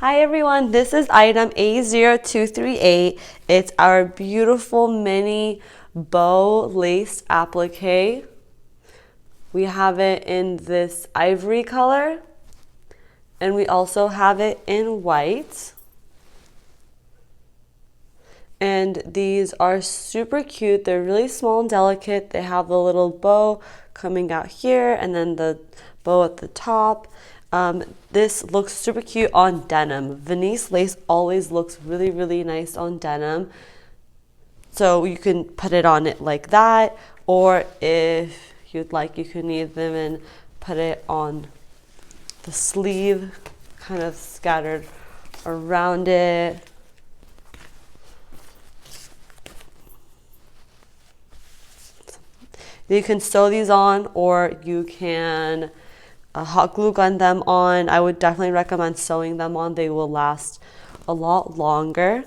Hi everyone, this is item A0238. It's our beautiful mini bow lace applique. We have it in this ivory color, and we also have it in white. And these are super cute. They're really small and delicate. They have the little bow coming out here and then the bow at the top. This looks super cute on denim. Venice lace always looks really, really nice on denim. So you can put it on it like that, or if you'd like, you can even put it on the sleeve, kind of scattered around it. You can sew these on, or you can hot glue gun them on. I would definitely recommend sewing them on. They will last a lot longer.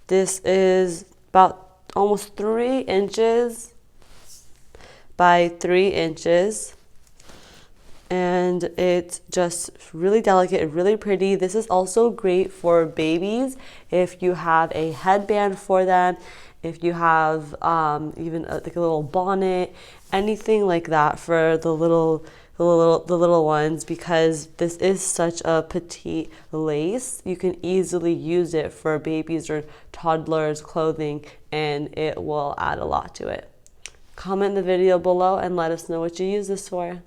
This is about almost 3 inches by 3 inches. And it's just really delicate, really pretty. This is also great for babies if you have a headband for them, if you have even like a little bonnet, anything like that for the little ones, because this is such a petite lace. You can easily use it for babies or toddlers clothing, and it will add a lot to it. Comment in the video below and let us know what you use this for.